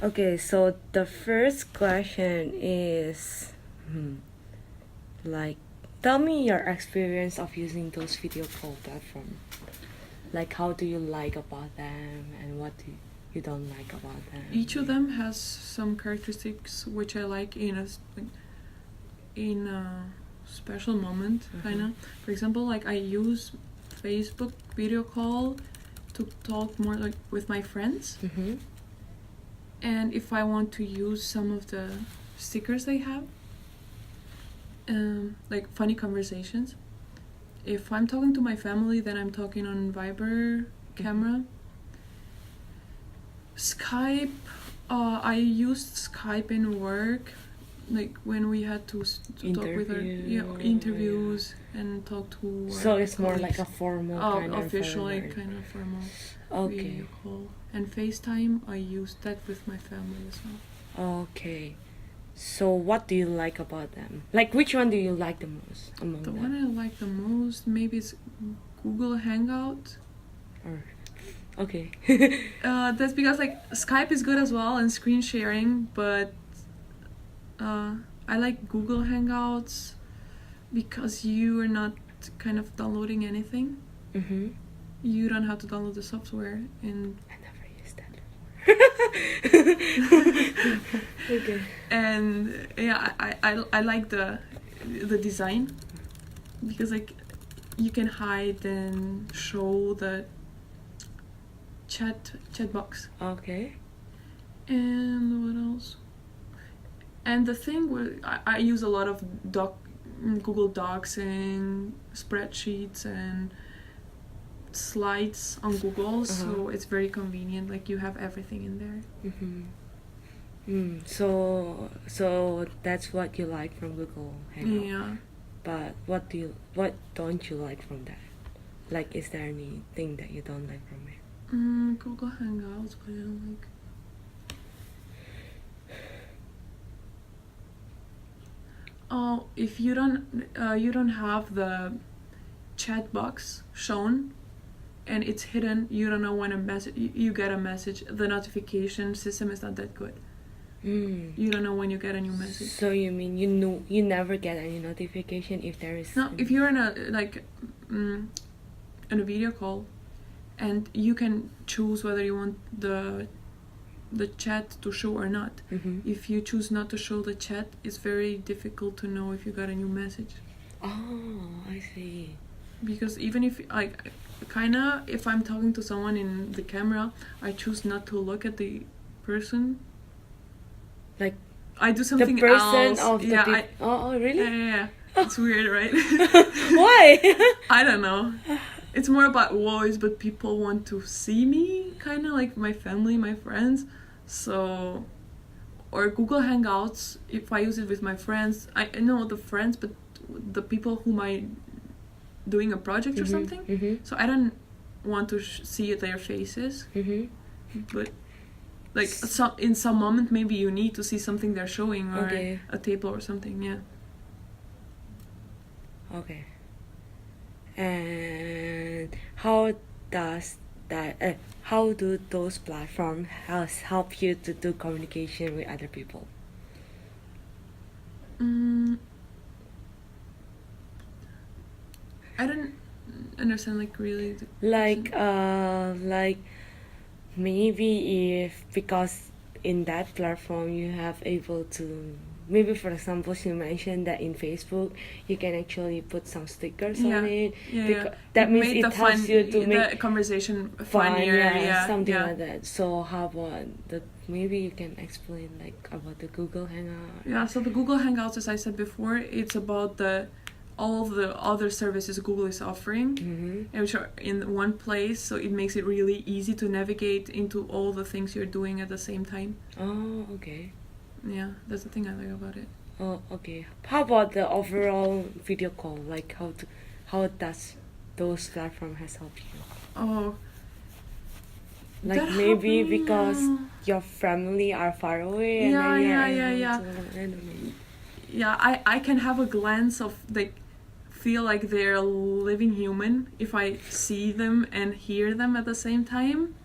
Okay, so the first question is, like, tell me your experience of using those video call platforms. Like, how do you like about them, and what do you don't like about them? Each of them has some characteristics which I like in a special moment, kind of. For example, like I use Facebook video call to talk more like with my friends. And if I want to use some of the stickers they have, like funny conversations. If I'm talking to my family, then I'm talking on Viber camera. Skype, I used Skype in work, like when we had to talk with our interviews and talk to. So it's more like a formal kind of officially kind of formal video call. And FaceTime, I used that with my family as well. Okay. So what do you like about them? Like, which one do you like the most among them? The one I like the most, maybe it's Google Hangout. Okay. That's because like Skype is good as well and screen sharing, but I like Google Hangouts because you are not kind of downloading anything. You don't have to download the software, and I never used that. Okay. And yeah, I like the design because like you can hide and show the chat box. Okay. And what else? And the thing where I use a lot of Google Docs and spreadsheets and slides on Google, so it's very convenient. Like you have everything in there. So that's what you like from Google Hangout. Yeah. But what don't you like from that? Like, is there anything that you don't like from it? Google Hangouts, but I don't like. Oh, if you don't have the chat box shown, and it's hidden, you don't know when you get a message. The notification system is not that good. You don't know when you get a new message. So you mean you never get any notification if there is? No, if you're in a in a video call, and you can choose whether you want the chat to show or not. If you choose not to show the chat, it's very difficult to know if you got a new message. Oh, I see. Because even if if I'm talking to someone in the camera, I choose not to look at the person. Like I do something the person else. Of the oh, really? Yeah. It's weird, right? Why? I don't know. It's more about voice, but people want to see me, kind of like my family, my friends. So, or Google Hangouts, if I use it with my friends, I know the friends, but the people whom I doing a project or something. So I don't want to see their faces. But like in some moment, maybe you need to see something they're showing, or a table or something. Yeah. Okay. And how does that? How do those platforms help you to do communication with other people? I don't understand, like, really. Like maybe if because in that platform you have able to. Maybe, for example, she mentioned that in Facebook you can actually put some stickers on it. That means it helps you to make the conversation funnier. Something like that. So how about maybe you can explain like about the Google Hangout. Yeah, so the Google Hangouts, as I said before, it's about all the other services Google is offering, which are in one place, so it makes it really easy to navigate into all the things you're doing at the same time. Oh, okay. Yeah, that's the thing I like about it. Oh, okay. How about the overall video call? Like, how does those platforms has helped you? Oh, like maybe because your family are far away. Yeah, I can have a glance of feel like they're a living human if I see them and hear them at the same time,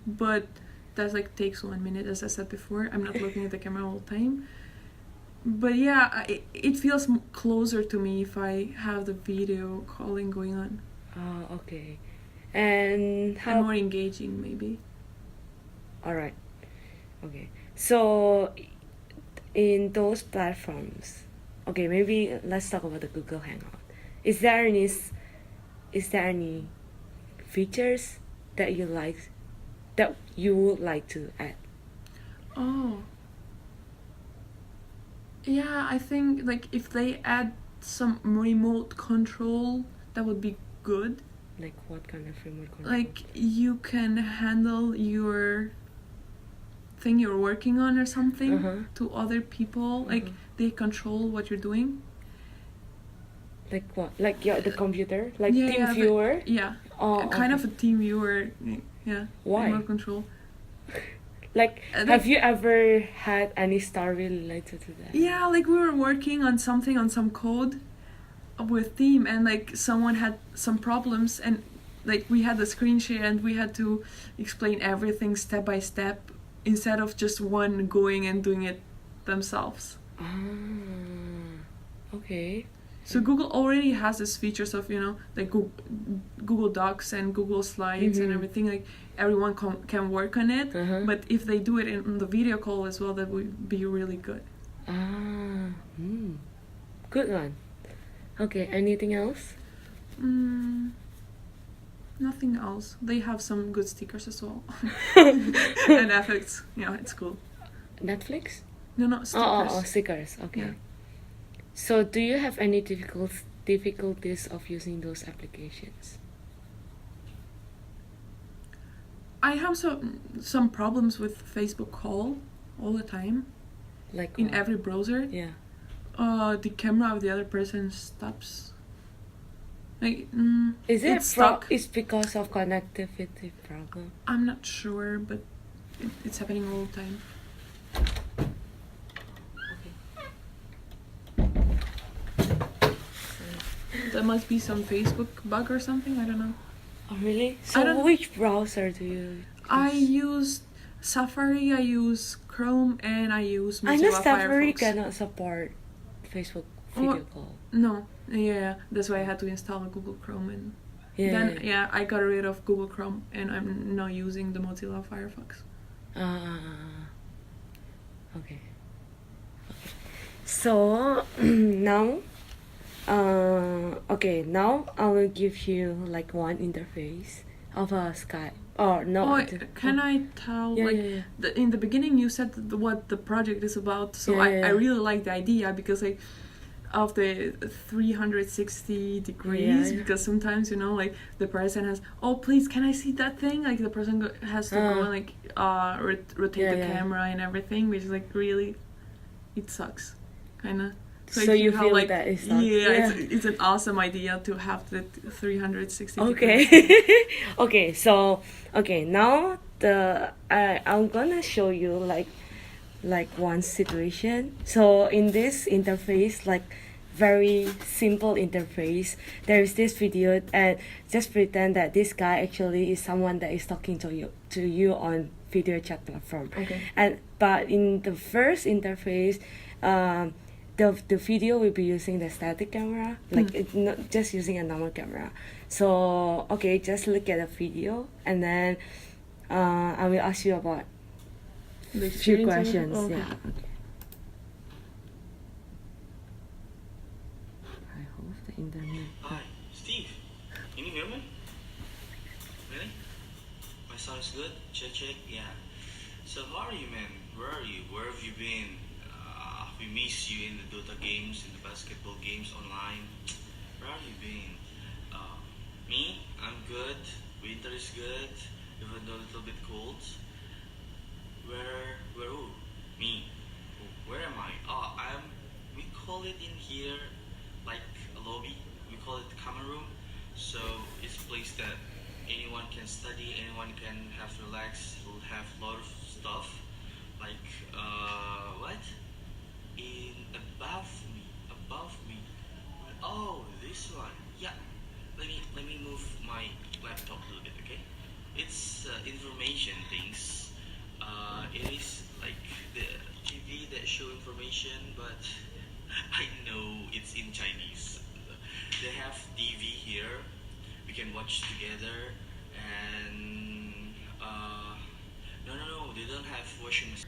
but that like takes 1 minute, as I said before. I'm not looking at the camera all the time. But yeah, it feels closer to me if I have the video calling going on. Oh, okay. And And how? more engaging, maybe. All right. Okay. So, in those platforms, okay, maybe let's talk about the Google Hangout. Is there any features that you like, that you would like to add? Oh. Yeah, I think like if they add some remote control, that would be good. Like what kind of remote control? Like you can handle your thing you're working on or something Uh-huh. to other people. Like they control what you're doing. Like what? Like the computer? Like Yeah, team yeah, viewer? Yeah. Oh, Kind okay. of a team viewer. Yeah. Why? Remote control. Like, Like- have you ever had any story related to that? Yeah, like we were working on something, on some code with team, and like someone had some problems, and like we had the screen share and we had to explain everything step by step instead of just one going and doing it themselves. Ah, okay. So Google already has these features of, you know, like Google Docs and Google Slides and Mhm. everything. Like everyone can work on it. Uh-huh. But if they do it in the video call as well, that would be really good. Ah, good one. Okay, anything else? Nothing else. They have some good stickers as well. And effects. Yeah, it's cool. Netflix? No, stickers. Oh, stickers. Okay. Yeah. So, do you have any difficulties of using those applications? I have some problems with Facebook call all the time Like in what? every browser. Yeah. The camera of the other person stops. Like, Is it it's stuck. It's because of connectivity problem? I'm not sure, but it's happening all the time. There must be some Facebook bug or something. I don't know. Oh, really? I So, don't- which browser do you use? I use Safari, I use Chrome, and I use I know Mozilla Safari Firefox. cannot support Facebook video Oh, call. No, yeah, that's why I had to install Google Chrome, and Yeah. then I got rid of Google Chrome, and I'm now using the Mozilla Firefox. Okay. So now, now I will give you like one interface of a Skype. Or no? Can I tell? Yeah, like yeah, yeah. in the beginning, you said what the project is about, so Yeah, yeah, I yeah. really like the idea because like of the 360 degrees. Yeah. Because sometimes, you know, like the person has, oh please, can I see that thing? Like the person has to go and like rotate Yeah, the yeah. camera and everything, which is like really, it sucks, kind of. So if you have, feel like, that it's not- yeah, it's an awesome idea to have the 360 Okay. degrees. Okay, now I'm gonna show you like one situation. So in this interface, like very simple interface, there is this video, and just pretend that this guy actually is someone that is talking to you on video chat platform. Okay. But in the first interface, the video will be using the static camera, like it's not just using a normal camera. So okay, just look at the video, and then I will ask you about The few experience of it? questions. Oh, okay. Yeah. Okay. I hope the internet. Hi, Steve. Can you hear me? Really? My sound's good? Check. Yeah. So how are you, man? Where are you? Where have you been? We miss you in the Dota games, in the basketball games online. Where have you been? Me? I'm good. Winter is good. Even though a little bit cold. Where who? Me. Where am I? We call it in here like a lobby. We call it the common room. So it's a place that anyone can study, anyone can have to relax, have a lot of stuff. Like, what? Above me. Oh, this one. Yeah. Let me move my laptop a little bit, okay? It's information things. information, but I know it's in Chinese. They have TV here. We can watch together, and no, they don't have washing machine.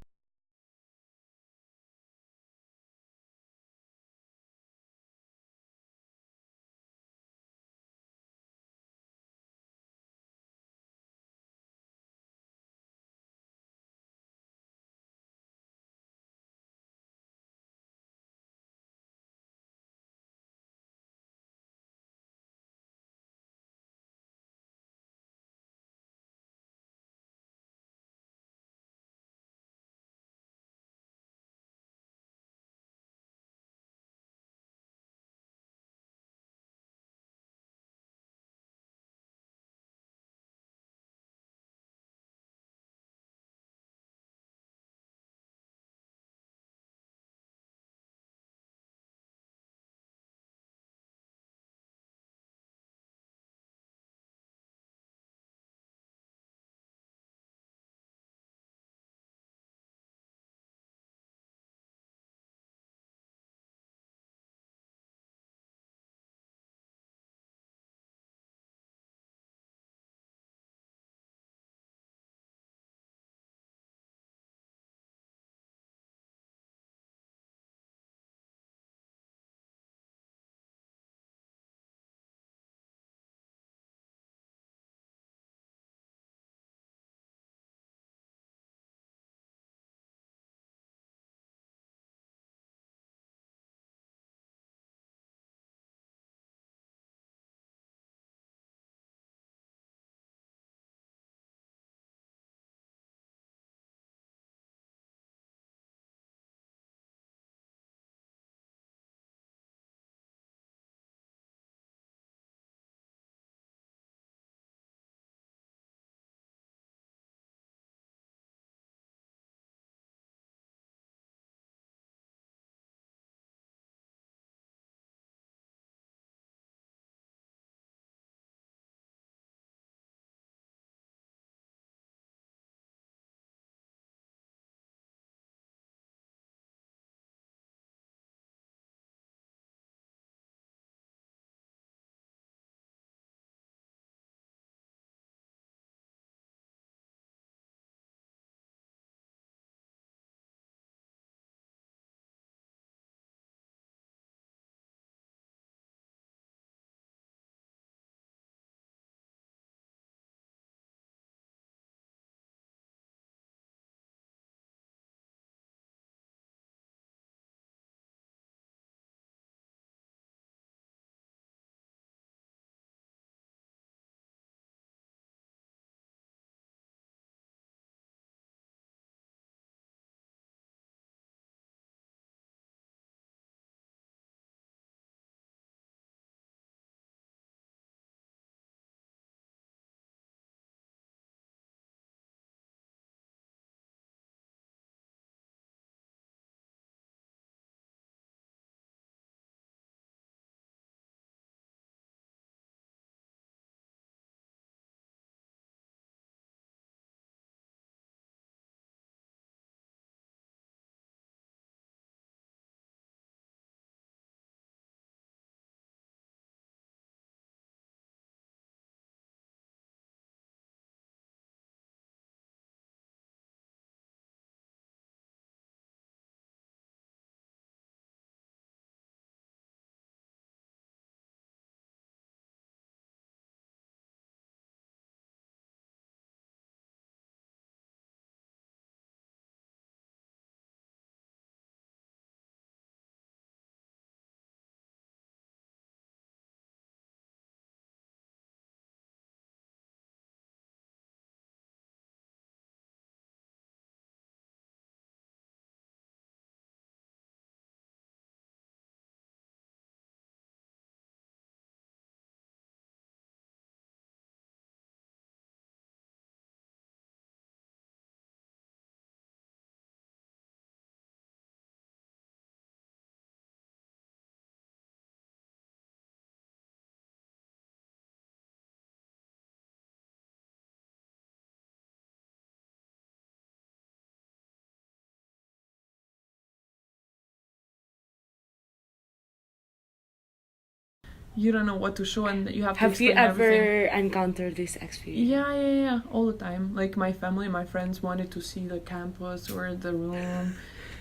you don't know what to show, and you have to Have you explain ever everything. encountered this experience? Yeah, all the time. Like my family, my friends wanted to see the campus or the room,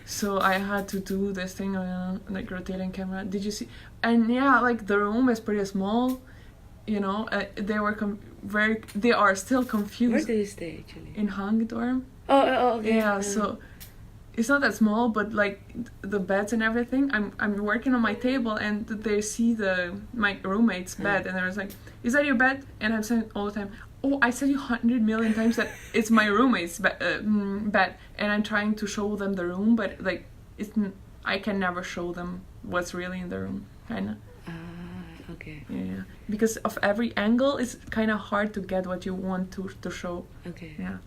so I had to do this thing on like rotating camera. Did you see? And yeah, like the room is pretty small. You know, they were they are still Where confused. do you stay actually? In Hangdorm. Okay. Yeah, so it's not that small, but like the beds and everything. I'm working on my table, and they see my roommate's bed, and I was like, "Is that your bed?" And I'm saying all the time, "Oh, I said you 100 million times that it's my roommate's bed," and I'm trying to show them the room, but like I can never show them what's really in the room, kinda. Okay. Yeah, because of every angle, it's kind of hard to get what you want to show. Okay. Yeah.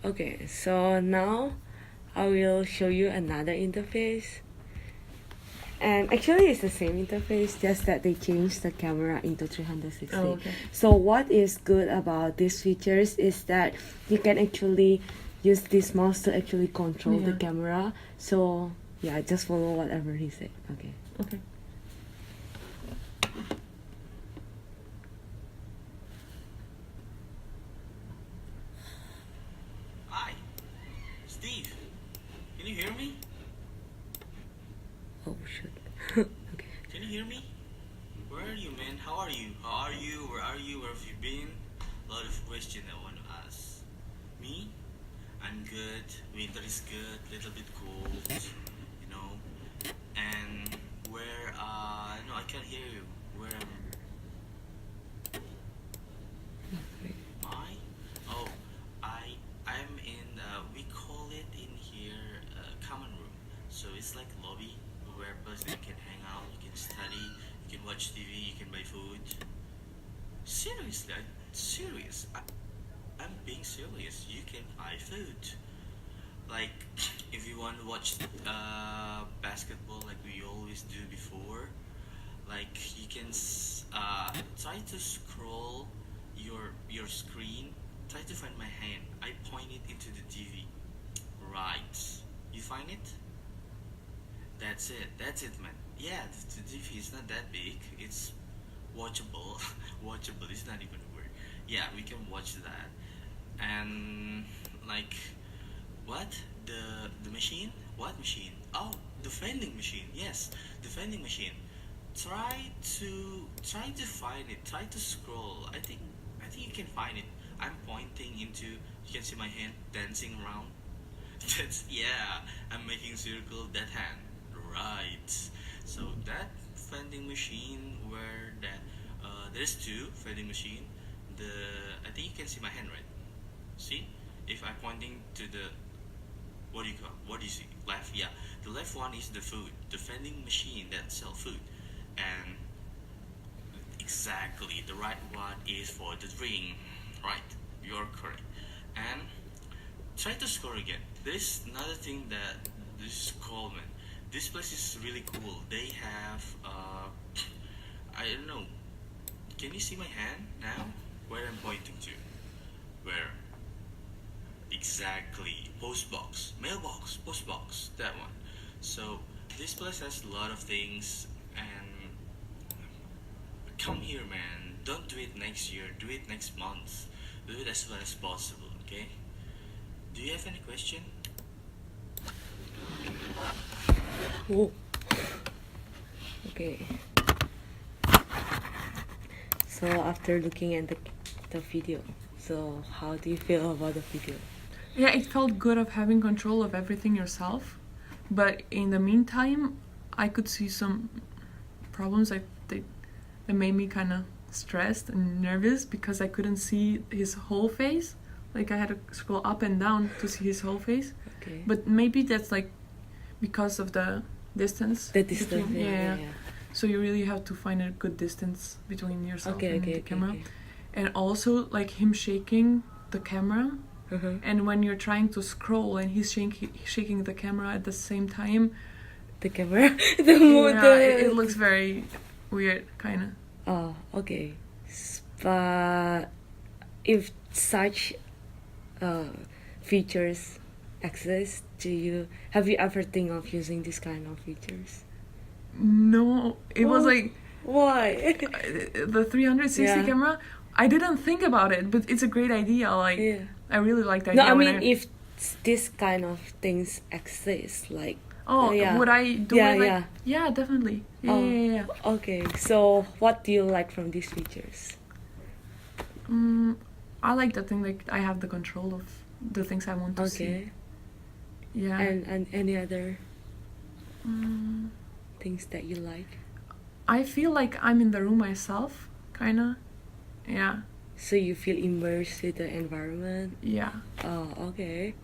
Okay, so now I will show you another interface. And actually it's the same interface, just that they changed the camera into 360. Oh, okay. So what is good about these features is that you can actually use this mouse to actually control the Yeah. camera. So yeah, just follow whatever he said. Okay. Okay. Hi, Steve. Can you hear me? Oh shoot. Okay. Can you hear me? Where are you, man? How are you? How are you? Where are you? Where have you been? A lot of questions I want to ask. Me? I'm good. Winter is good. Little bit cold. You know. And where? No, I can't hear you. Where am I? Oh, I'm in. We call it in here common room. So it's like lobby where person can hang out, you can study, you can watch TV, you can buy food. Seriously, I'm being serious. You can buy food. Like if you want to watch basketball, like we always do before, like you can try to scroll your screen. Try to find my hand. I point it into the TV. Right. You find it? That's it, man. Yeah, the TV is not that big. It's watchable. Watchable is not even a word. Yeah, we can watch that. And like, what? The machine? What machine? Oh, the vending machine. Yes, the vending machine. Try to find it. Try to scroll. I think you can find it. I'm pointing into. You can see my hand dancing around. That's yeah. I'm making circle that hand. Right. So that vending machine where there's two vending machine. I think you can see my hand, right? See? If I'm pointing to the what do you call? What do you see? Left? Yeah. The left one is the food. The vending machine that sell food. And exactly the right one is for the drink. Right. You're correct. And try to score again. There's another thing that this is called, man. This place is really cool. They have I don't know. Can you see my hand now? Where I'm pointing to? Where? Exactly. Postbox, mailbox, postbox. That one. So this place has a lot of things, and come here, man. Don't do it next year. Do it next month. Do it as soon as possible. Okay? Do you have any question? Oh. Okay. So after looking at the video, so how do you feel about the video? Yeah, it felt good of having control of everything yourself, but in the meantime, I could see some problems that made me kind of stressed and nervous because I couldn't see his whole face. Like I had to scroll up and down to see his whole face. Okay. But maybe that's like because of the distance. The distance, between- yeah. So you really have to find a good distance between yourself and the camera. Okay. And also like him shaking the camera. Uh-huh. And when you're trying to scroll and he's shaking the camera at the same time, The camera, the mood. it looks very weird, kind of. Oh, okay. But if such features exist, have you ever think of using this kind of features? No, it was Oh. like Why? The 360 Yeah. camera, I didn't think about it, but it's a great idea. Like, Yeah. I really like the No, idea. I when mean if this kind of things exist, like Oh, yeah. would I do Yeah, it? Like, yeah. yeah, definitely. Yeah, Oh. yeah, yeah. Okay, so what do you like from these features? I like the thing like I have the control of the things I want to see. Okay. Yeah. And any other Mm, things that you like? I feel like I'm in the room myself, kinda. Yeah, So you feel immersed with the environment? yeah. Oh, okay.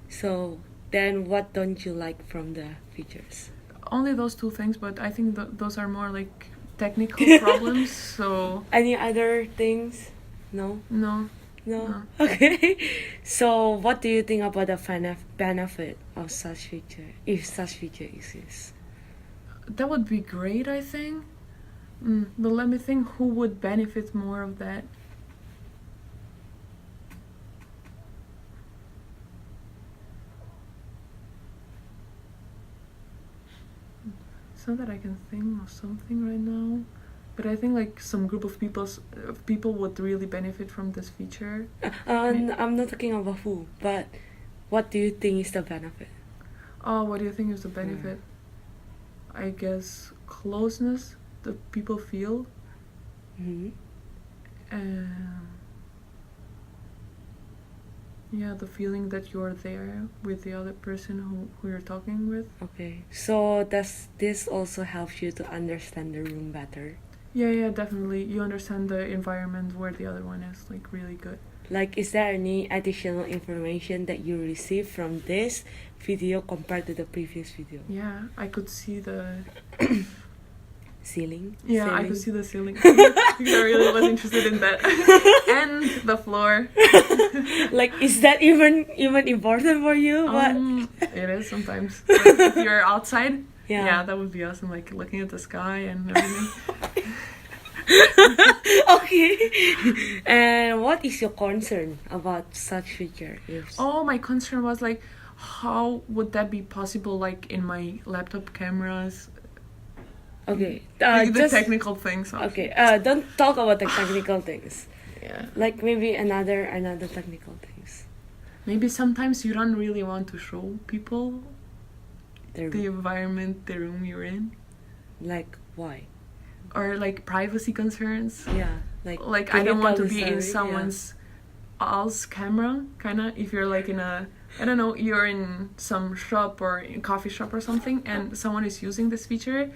So then what don't you like from the features? Only those two things, but I think those are more like technical problems. So Any other things? No? no. No? Okay. So what do you think about the benefit of such feature, if such feature exists? That would be great, I think. But let me think who would benefit more of that. It's not that I can think of something right now, but I think like some group of people would really benefit from this feature. I'm not talking about who, but what do you think is the benefit? Oh, what do you think is the benefit? I guess closeness that people feel. Mm-hmm. Yeah, the feeling that you're there with the other person who you're talking with. Okay. So does this also help you to understand the room better? Yeah, definitely. You understand the environment where the other one is, like, really good. Like, is there any additional information that you receive from this video compared to the previous video? Yeah, I could see the... Ceiling? Yeah, I Ceiling? could see the ceiling. Because I really was interested in that. And the floor. Like, is that even important for you? What? It is sometimes. Like, if you're outside, Yeah. that would be awesome. Like, looking at the sky and everything. Okay. And what is your concern about such feature? Oh, my concern was like, how would that be possible? Like in my laptop cameras, Okay. like the Just technical things. okay. Don't talk about the technical things. Yeah. Like maybe another technical things. Maybe sometimes you don't really want to show people The the environment, the room you're in, like why? or like privacy concerns. Yeah. Like Like can I you don't want tell to the be in story? someone's else camera, kinda. If you're like in a, I don't know, you're in some shop or in coffee shop or something, and someone is using this feature,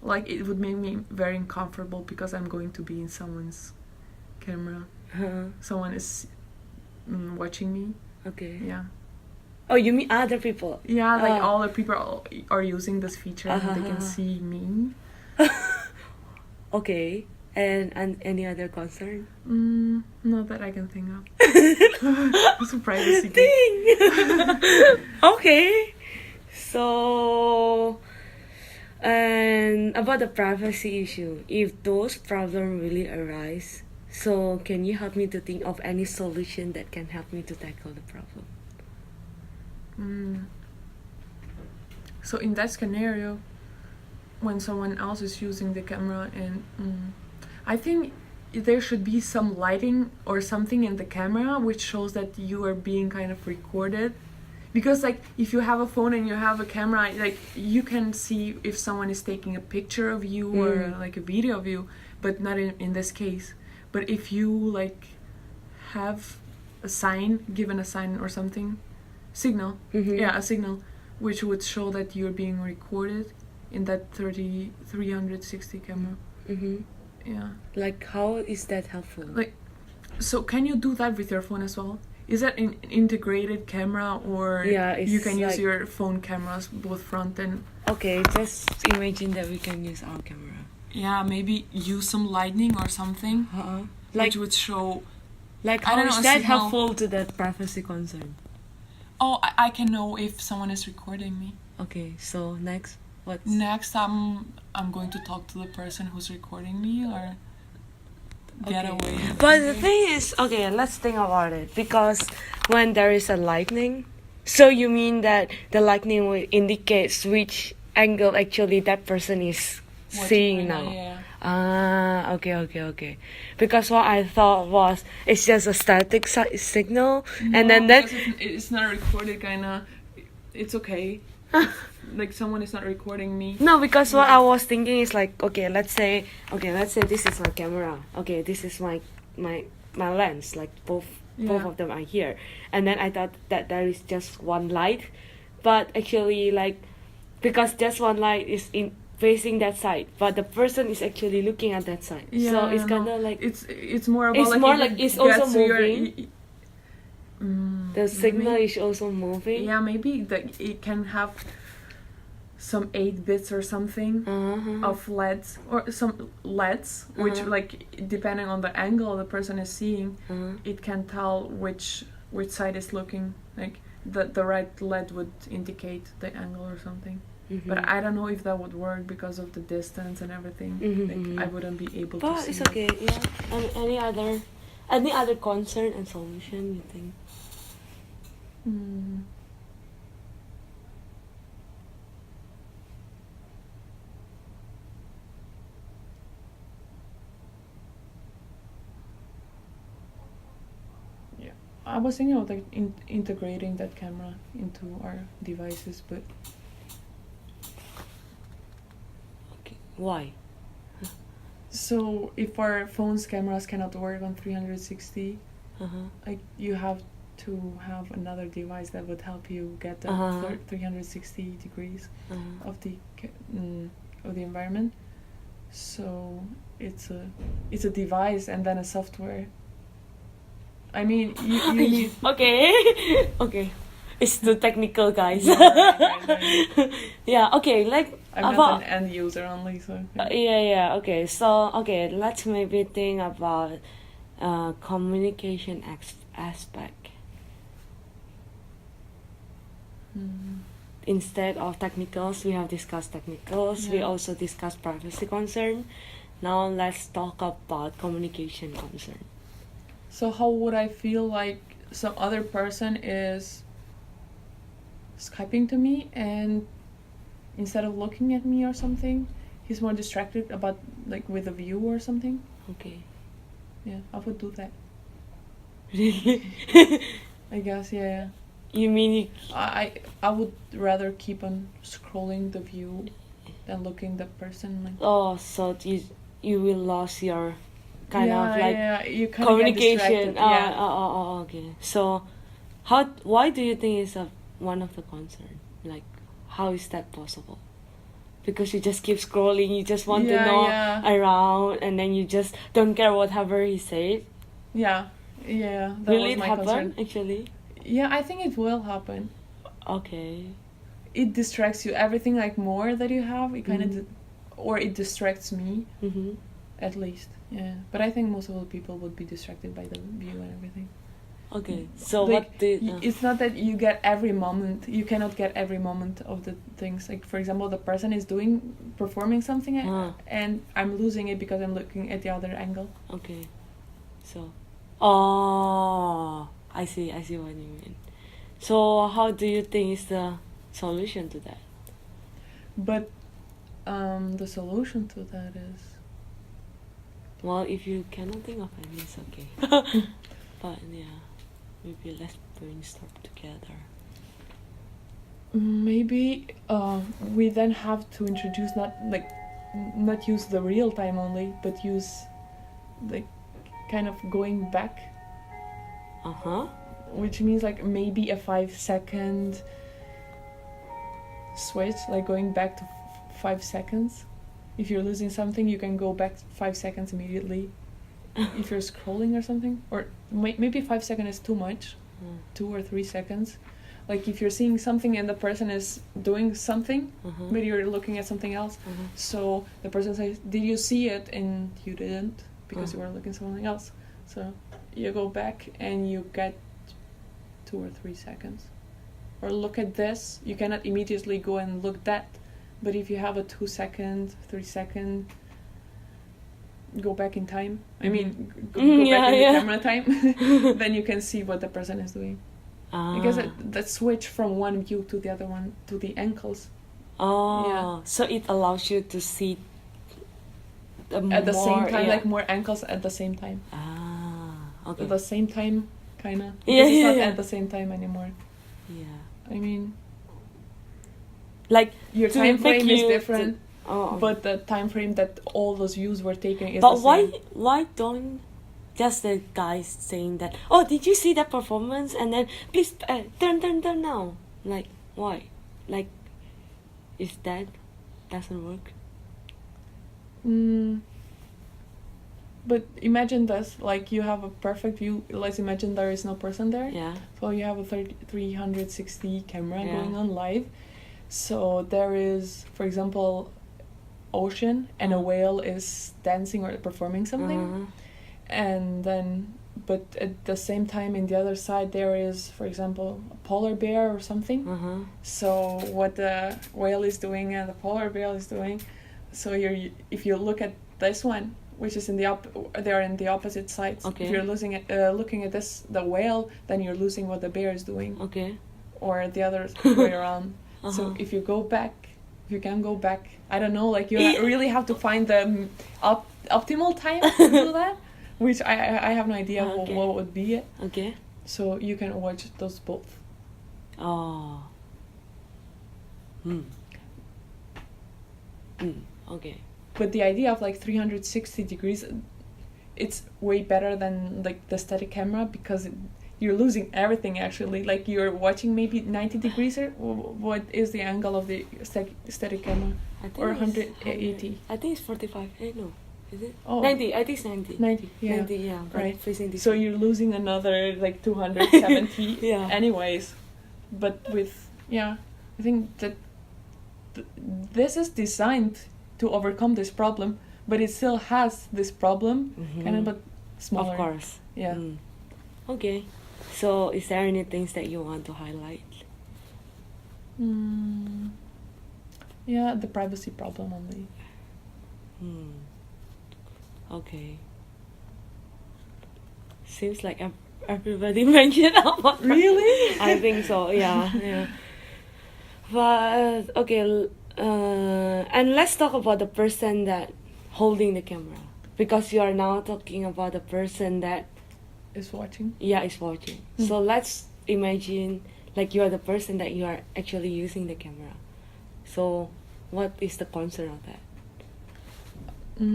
like it would make me very uncomfortable because I'm going to be in someone's camera. Yeah. Someone is watching me. Okay. Yeah. Oh, you mean other people? Yeah, like Oh. all the people are using this feature and they can see me. Okay. And any other concern? Not that I can think of. It's a privacy thing. Ding. Okay. So, and about the privacy issue, if those problems really arise, so can you help me to think of any solution that can help me to tackle the problem? So in that scenario, when someone else is using the camera and I think there should be some lighting or something in the camera which shows that you are being kind of recorded, because like if you have a phone and you have a camera, like you can see if someone is taking a picture of you or like a video of you, but not in this case. But if you like have a sign, given a sign or something, signal, a signal which would show that you're being recorded in that 360 camera. Yeah. Like how is that helpful? Like, so can you do that with your phone as well? Is that an integrated camera, or Yeah, it's you can use like- your phone cameras both front and... Okay, just imagine that we can use our camera. Yeah, maybe use some lightning or something, Like which would show... like I how don't is know, a that signal. helpful to that privacy concern? Oh, I can know if someone is recording me. Okay, so next, what's Next, I'm going to talk to the person who's recording me, or get Okay. away. But the thing is, okay, let's think about it. Because when there is a lightning, so you mean that the lightning will indicate which angle actually that person is Watching seeing right now? now, yeah. Ah, okay. Because what I thought was it's just a static signal, and No, then that. because if it's not recorded, kinda, it's okay. Like someone is not recording me. No, because what I was thinking is like, let's say this is my camera. Okay, this is my lens. Like both Yeah. of them are here, and then I thought that there is just one light, but actually like, because just one light is in facing that side, but the person is actually looking at that side. Yeah, So it's no. kind of like It's more about It's like more if like it it's also gets to your- moving. The signal maybe- is also moving. Yeah, maybe that it can have some 8 bits or something of LEDs or some LEDs, which like depending on the angle the person is seeing, it can tell which side is looking. Like the right LED would indicate the angle or something. But I don't know if that would work because of the distance and everything. Like I wouldn't be able to But see. it's okay. Yeah. Any other concern and solution you think? Yeah, I was thinking of like integrating that camera into our devices, but Okay. Why? so if our phone's cameras cannot work on 360, like you have to have another device that would help you get the 360 degrees of the environment. So it's a device and then a software. I mean, you need. Okay. It's too technical, guys. Right. Yeah. Okay. Like I'm not an end user only, so. yeah. Okay. So let's maybe think about communication aspect. Instead of technicals, we have discussed technicals. We Yeah. also discussed privacy concern. Now let's talk about communication concern. So how would I feel like some other person is Skyping to me and instead of looking at me or something, he's more distracted about like with a view or something? Okay. Yeah, I would do that. Really? I guess, yeah. You mean I would rather keep on scrolling the view than looking the person. Like. Oh, so you will lose your kind of like you kind communication. Of get distracted. Okay. So, why do you think it's one of the concern? Like, how is that possible? Because you just keep scrolling, you just want to know around, and then you just don't care whatever he said. Yeah. That Will was it my happen concern. actually? Yeah, I think it will happen. Okay. It distracts you. Everything like more that you have, it kind of, or it distracts me, at least. Yeah, but I think most of the people would be distracted by the view and everything. Okay, so like, what did... It's not that you get every moment. You cannot get every moment of the things. Like, for example, the person is performing something, and I'm losing it because I'm looking at the other angle. Okay, so... Oh, I see what you mean. So how do you think is the solution to that? But the solution to that is... Well, if you cannot think of any, it's okay. But yeah, maybe let's brainstorm together. Maybe we then have to introduce not use the real time only, but use like kind of going back. Which means like maybe a 5-second switch, like going back to 5 seconds. If you're losing something, you can go back 5 seconds immediately. If you're scrolling or something, or maybe 5 seconds is too much. 2 or 3 seconds. Like if you're seeing something and the person is doing something, but you're looking at something else. So the person says, "Did you see it?" And you didn't because you were looking at something else. So you go back and you get 2 or 3 seconds. Or look at this. You cannot immediately go and look that. But if you have a 2 second, 3 second, go back in time. I mean, go back in the camera time. Then you can see what the person is doing. Because that switch from one view to the other one, to the ankles. So it allows you to see at the same more, time, yeah. like more angles at the same time. Okay. At the same time, kinda. Yeah, Because it's not yeah. at the same time anymore. Yeah. I mean, Like your to time make frame is you different, Oh. but the time frame that all those views were taken is But the same. why don't just the guys saying that? Oh, did you see that performance? And then please turn now. Like why? Like, is that doesn't work? But imagine this, like you have a perfect view. Let's imagine there is no person there. Yeah. So you have a 360 camera Yeah. going on live. So there is, for example, ocean and a whale is dancing or performing something. Uh-huh. And then, but at the same time, in the other side, there is, for example, a polar bear or something. Uh-huh. So what the whale is doing and the polar bear is doing. So if you look at this one, which is they're in the opposite sides. Okay. If you're looking at this, the whale, then you're losing what the bear is doing, Okay. or the other way around. So Uh-huh. if you can go back, I don't know, like you Yeah. really have to find the optimal time to do that, which I have no idea Okay. what would be it. Okay. So you can watch those both. Oh. Okay. But the idea of like 360 degrees, it's way better than like the static camera because you're losing everything actually. Like you're watching maybe 90 degrees or what is the angle of the static camera? I think Or it's 180. I think it's 45. No. Is it? Oh. 90. I think it's 90. 90, yeah. 90, yeah. But Right. facing this So way. you're losing another like 270 Yeah. anyways. But with, I think that this is designed to overcome this problem, but it still has this problem, kind of, but smaller. Of course. Yeah. Okay. So, is there any things that you want to highlight? Yeah, the privacy problem only. Okay. Seems like everybody mentioned about Really? I think so. Yeah. But okay, and let's talk about the person that holding the camera, because you are now talking about the person that Is watching. is watching. So let's imagine like you are the person that you are actually using the camera. So what is the concern of that?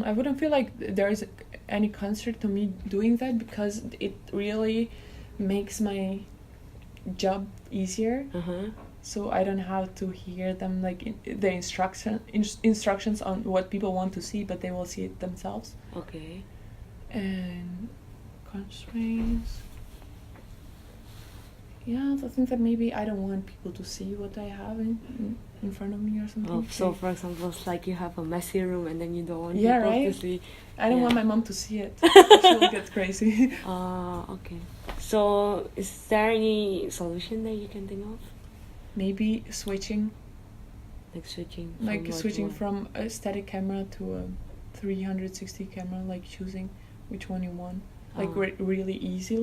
I wouldn't feel like there is any concern to me doing that because it really makes my job easier. So I don't have to hear them like the instructions on what people want to see, but they will see it themselves. Okay. And constraints. Yeah, I think that maybe I don't want people to see what I have in front of me or something. Oh, so for example, it's like you have a messy room and then you don't want Yeah, people right? to see. I don't Yeah. want my mom to see it. She will get crazy. Okay. So is there any solution that you can think of? Maybe switching. Like switching. Like what switching you want? from a static camera to a 360 camera, like choosing which one you want. Like really easy.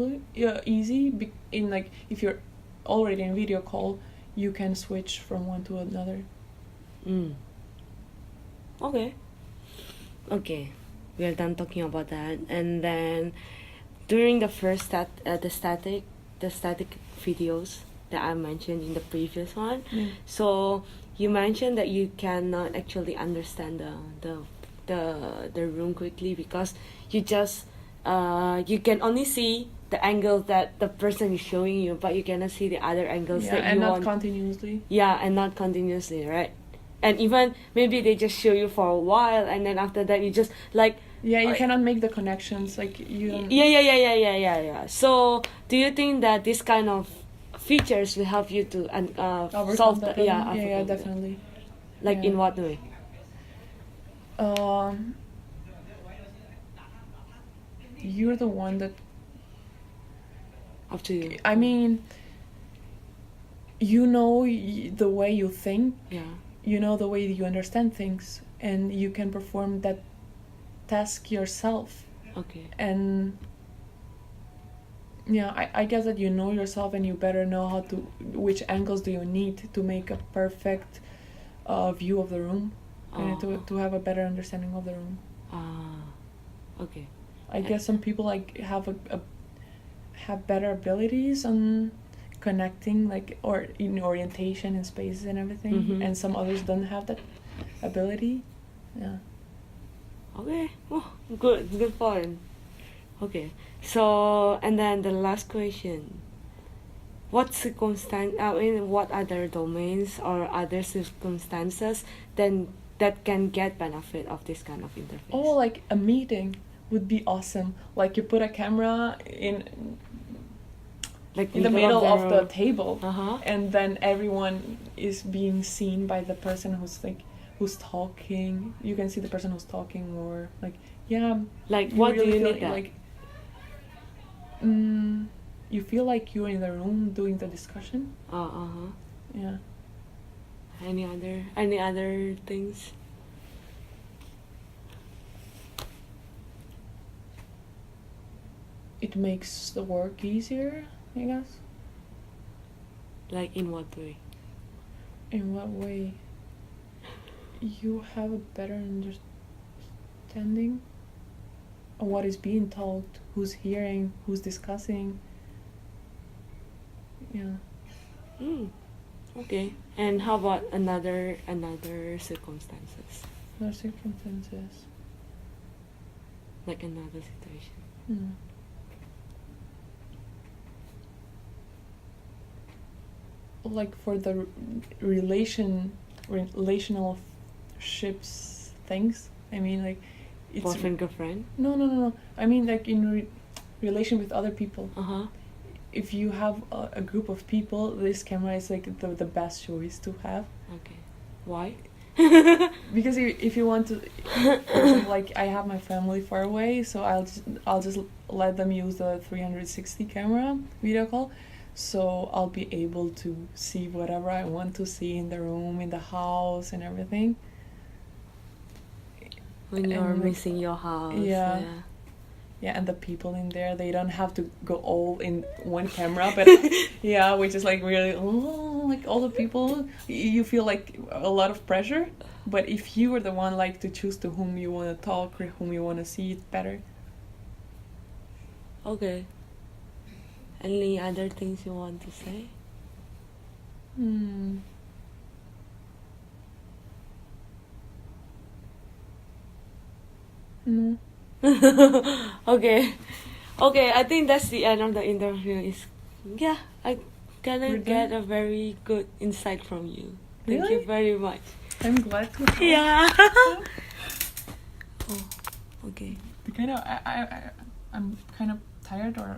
In like if you're already in video call, you can switch from one to another. Okay, we are done talking about that, and then during the first the static videos that I mentioned in the previous one. So you mentioned that you cannot actually understand the room quickly because you just you can only see the angle that the person is showing you, but you cannot see the other angles that and you not want. continuously. Yeah, and not continuously, right? And even maybe they just show you for a while, and then after that you just like. Yeah, you cannot make the connections. Like you. Don't... Yeah. So, do you think that this kind of features will help you to Overcome solve the the problem? yeah Yeah, overcome that? definitely. Like in what way? You're the one that. Up to you. I mean, you know the way you think. Yeah. You know the way you understand things, and you can perform that task yourself. Okay. And yeah, I guess that you know yourself, and you better know which angles do you need to make a perfect view of the room, and to have a better understanding of the room. Okay. I guess some people like have better abilities on connecting, like, or in orientation in spaces and everything, Mhm. and some others don't have that ability. Yeah. Okay. Oh, good point. Okay. So, and then the last question. What what other domains or other circumstances then that can get benefit of this kind of interface? Oh, like a meeting would be awesome. Like you put a camera in the middle of the table, Uh-huh. and then everyone is being seen by the person who's talking. You can see the person who's talking, or like, yeah. Like, what do you feel need that? like you feel like you're in the room doing the discussion. Uh-huh. Yeah. Any other things? It makes the work easier, I guess. Like, in what way? In what way? You have a better understanding of what is being told, who's hearing, who's discussing. Yeah. Okay. And how about another circumstances? Other circumstances. Like another situation. Like for the relationships things. I mean, like, it's Boyfriend, girlfriend? No. I mean, like, in relation with other people. Uh-huh. If you have a group of people, this camera is like the best choice to have. Okay. Why? Because if you want to, for example, like, I have my family far away, so I'll just let them use the 360 camera video call, so I'll be able to see whatever I want to see in the room, in the house, and everything. When you're And, like, missing your house. yeah. Yeah, and the people in there, they don't have to go all in one camera, but yeah, which is like really, like, all the people, you feel like a lot of pressure. But if you were the one, like, to choose to whom you want to talk or whom you want to see, it's better. Okay. Any other things you want to say? No. Okay. I think that's the end of the interview. I gonna get a very good insight from you. Thank Really? you very much. I'm glad to. Yeah. Okay. I'm kind of tired, or